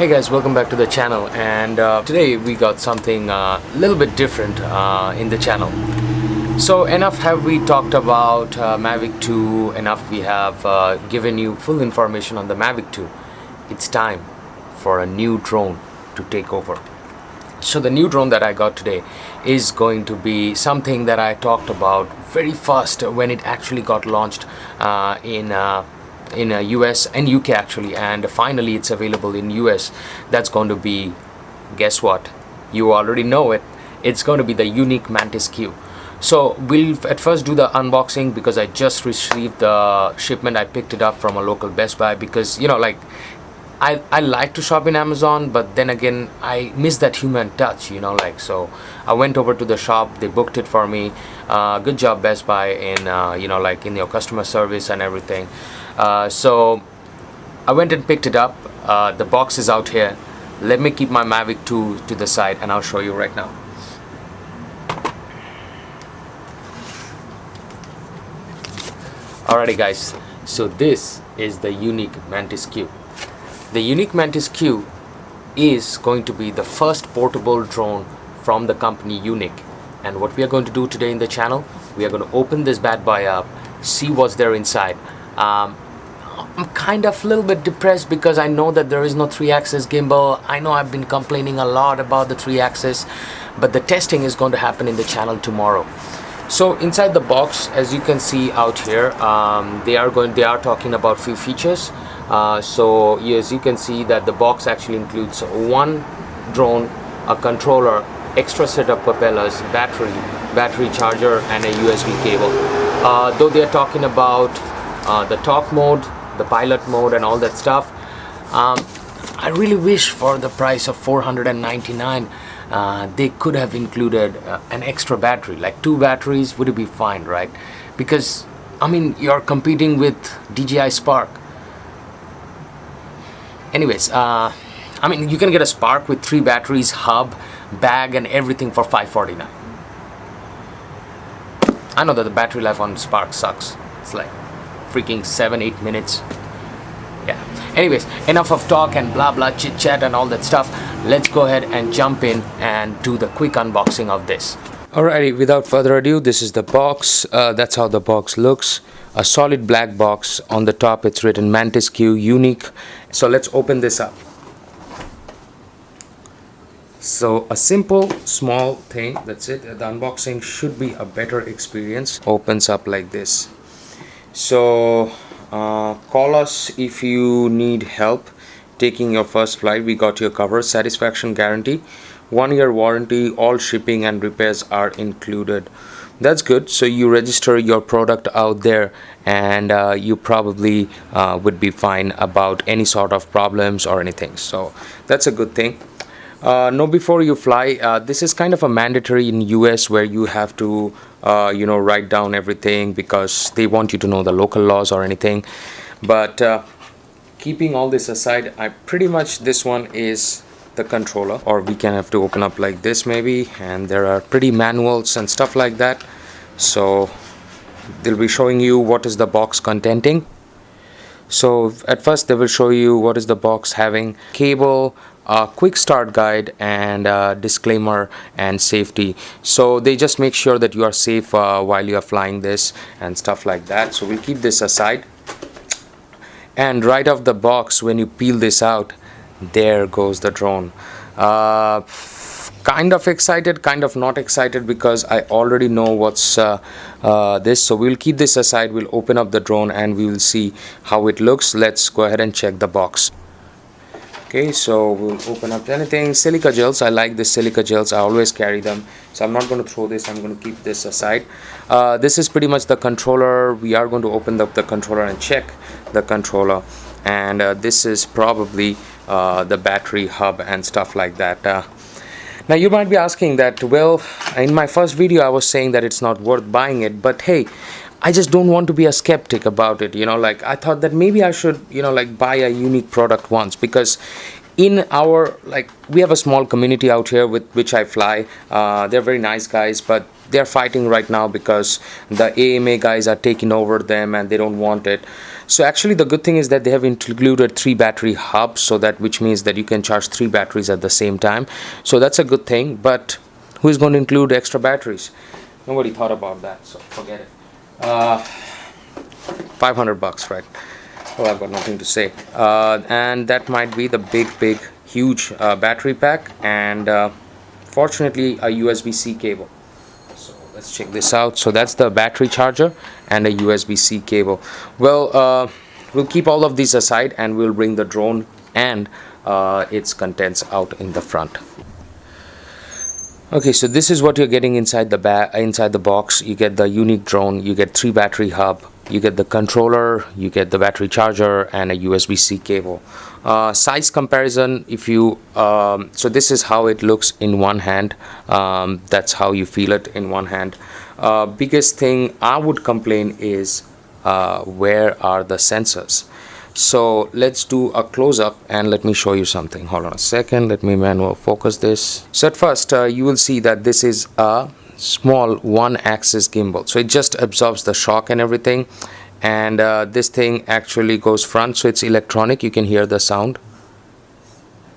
Hey guys, welcome back to the channel, and today we got something a little bit different in the channel. So enough have we talked about Mavic 2, enough we have given you full information on the Mavic 2. It's time for a new drone to take over. So the new drone that I got today is going to be something that I talked about very fast when it actually got launched in US and UK actually, and finally it's available in US. That's going to be, guess what, you already know it, it's going to be the Yuneec Mantis Q. So we'll at first do the unboxing because I just received the shipment. I picked it up from a local Best Buy because I like to shop in Amazon, but then again I miss that human touch, so I went over to the shop, they booked it for me. Good job Best Buy in in your customer service and everything. So I went and picked it up. The box is out here. Let me keep my Mavic 2 to the side and I'll show you right now. Alrighty guys, so this is the Yuneec Mantis Q. The Yuneec Mantis Q is going to be the first portable drone from the company Yuneec. And what we are going to do today in the channel, we are going to open this bad boy up, see what's there inside. I'm kind of a little bit depressed because I know that there is no 3-axis gimbal. I know I've been complaining a lot about the 3-axis, but the testing is going to happen in the channel tomorrow. So inside the box, as you can see out here, they are talking about few features. So as you can see that the box actually includes one drone, a controller, extra set of propellers, battery charger, and a USB cable. Though they are talking about the talk mode, the pilot mode, and all that stuff, I really wish for the price of $499 they could have included an extra battery, like 2 batteries would be fine, right? Because I mean you're competing with DJI Spark. Anyways, I mean you can get a Spark with 3 batteries, hub, bag, and everything for $549. I know that the battery life on Spark sucks. It's like freaking 7-8 minutes. Yeah, anyways, enough of talk and blah blah chit chat and all that stuff. Let's go ahead and jump in and do the quick unboxing of this. Alrighty, without further ado, this is the box. That's how the box looks. A solid black box. On the top it's written Mantis Q Yuneec. So let's open this up. So a simple small thing, that's it. The unboxing should be a better experience. Opens up like this. So call us if you need help taking your first flight. We got your cover. Satisfaction guarantee, 1-year warranty, all shipping and repairs are included. That's good. So you register your product out there and you probably would be fine about any sort of problems or anything. So that's a good thing. Know before you fly, this is kind of a mandatory in US where you have to write down everything because they want you to know the local laws or anything. But keeping all this aside, pretty much this one is the controller, or we can have to open up like this maybe, and there are pretty manuals and stuff like that. So they'll be showing you what is the box containing. So at first they will show you what is the box having: cable, a quick start guide, and disclaimer and safety. So they just make sure that you are safe while you are flying this and stuff like that. So we'll keep this aside. And right off the box, when you peel this out, there goes the drone. Kind of excited, kind of not excited because I already know what's this. So we'll keep this aside. We'll open up the drone and we will see how it looks. Let's go ahead and check the box. Okay, so we'll open up anything. Silica gels, I like the silica gels, I always carry them, so I'm not going to throw this, I'm going to keep this aside. This is pretty much the controller. We are going to open up the controller and check the controller, and this is probably the battery hub and stuff like that. Now you might be asking that, well, in my first video I was saying that it's not worth buying it, but hey, I just don't want to be a skeptic about it. I thought that maybe I should buy a Yuneec product once, because in our we have a small community out here with which I fly. They're very nice guys, but they're fighting right now because the AMA guys are taking over them and they don't want it. So actually the good thing is that they have included 3 battery hubs, so that which means that you can charge 3 batteries at the same time. So that's a good thing, but who is going to include extra batteries? Nobody thought about that, so forget it. $500, right? Well, I've got nothing to say. And that might be the big huge battery pack, and fortunately a USB-C cable. So let's check this out. So that's the battery charger and a USB-C cable. Well, we'll keep all of these aside and we'll bring the drone and its contents out in the front. Okay, so this is what you're getting inside the box. You get the unique drone, you get 3 battery hub, you get the controller, you get the battery charger, and a USB-C cable. Size comparison, if you so this is how it looks in one hand. That's how you feel it in one hand. Biggest thing I would complain is where are the sensors? So let's do a close-up and let me show you something. Hold on a second, let me manual focus this. So at first you will see that this is a small one-axis gimbal, so it just absorbs the shock and everything, and this thing actually goes front, so it's electronic. You can hear the sound.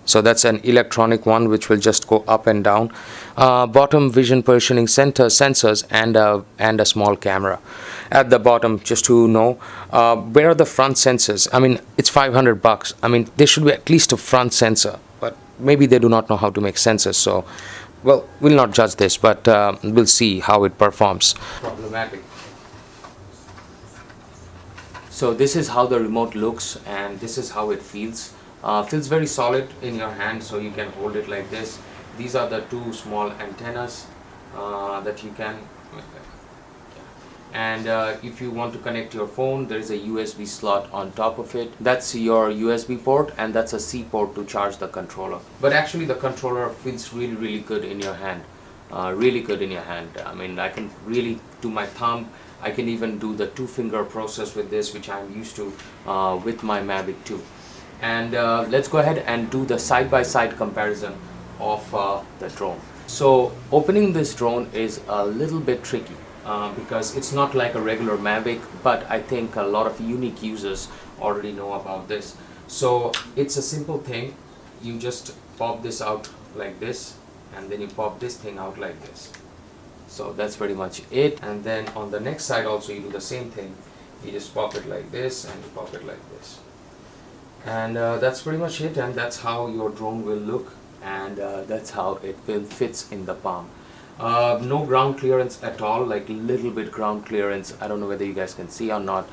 So that's an electronic one which will just go up and down. Bottom vision positioning sensors and a small camera at the bottom. Just to know where are the front sensors. I mean, it's $500. I mean, there should be at least a front sensor, but maybe they do not know how to make sensors. So, well, we'll not judge this, but we'll see how it performs. Problematic. So this is how the remote looks, and this is how it feels. Feels very solid in your hand, so you can hold it like this. These are the 2 small antennas that you can, and if you want to connect your phone, there is a USB slot on top of it. That's your USB port, and that's a C port to charge the controller. But actually the controller feels really good in your hand. Really good in your hand. I mean, I can really do my thumb. I can even do the 2-finger process with this, which I'm used to with my Mavic 2. And let's go ahead and do the side-by-side comparison of the drone. So opening this drone is a little bit tricky because it's not like a regular Mavic, but I think a lot of unique users already know about this. So it's a simple thing. You just pop this out like this, and then you pop this thing out like this. So that's pretty much it. And then on the next side also you do the same thing. You just pop it like this and you pop it like this. And that's pretty much it, and that's how your drone will look, and that's how it fits in the palm. No ground clearance at all, like little bit ground clearance. I don't know whether you guys can see or not.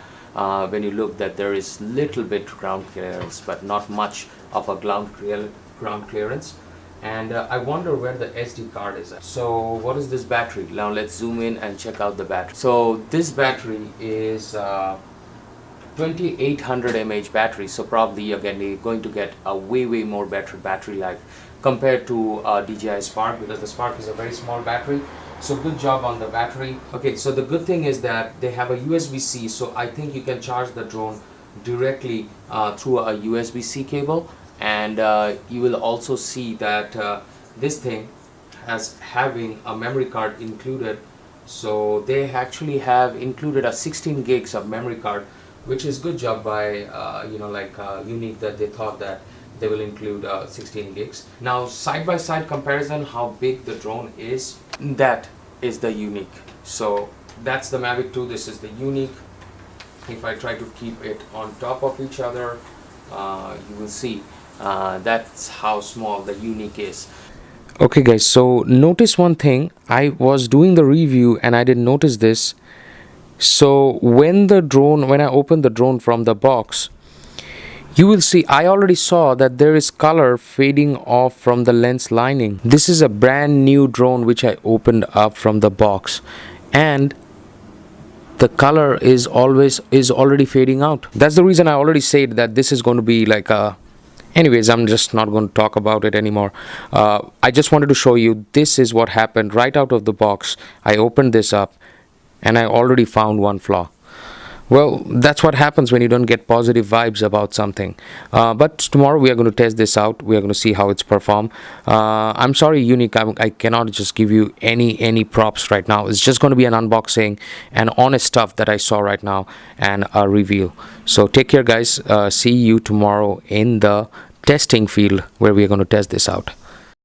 When you look, that there is little bit ground clearance, but not much of a ground clearance. And I wonder where the SD card is at. So what is this battery? Now let's zoom in and check out the battery. So this battery is 2800 mAh battery, so probably you're going to get a way more better battery life compared to DJI Spark, because the Spark is a very small battery. So good job on the battery. Okay, so the good thing is that they have a USB-C, so I think you can charge the drone directly through a USB-C cable, and you will also see that this thing has having a memory card included. So they actually have included a 16 gigs of memory card, which is good job by Unique, that they thought that they will include 16 gigs. Now side-by-side comparison, how big the drone is, that is the Unique. So that's the Mavic 2, this is the Unique. If I try to keep it on top of each other, you will see that's how small the Unique is. Okay guys, so notice one thing. I was doing the review and I didn't notice this. So when I open the drone from the box, you will see I already saw that there is color fading off from the lens lining. This is a brand new drone which I opened up from the box, and the color is already fading out. That's the reason I already said that this is going to be like a... Anyways, I'm just not going to talk about it anymore. I just wanted to show you this is what happened right out of the box. I opened this up and I already found one flaw. Well, that's what happens when you don't get positive vibes about something. But tomorrow we are going to test this out. We are going to see how it's performed. I'm sorry, Unique. I cannot just give you any props right now. It's just going to be an unboxing and honest stuff that I saw right now and a review. So take care, guys. See you tomorrow in the testing field where we are going to test this out.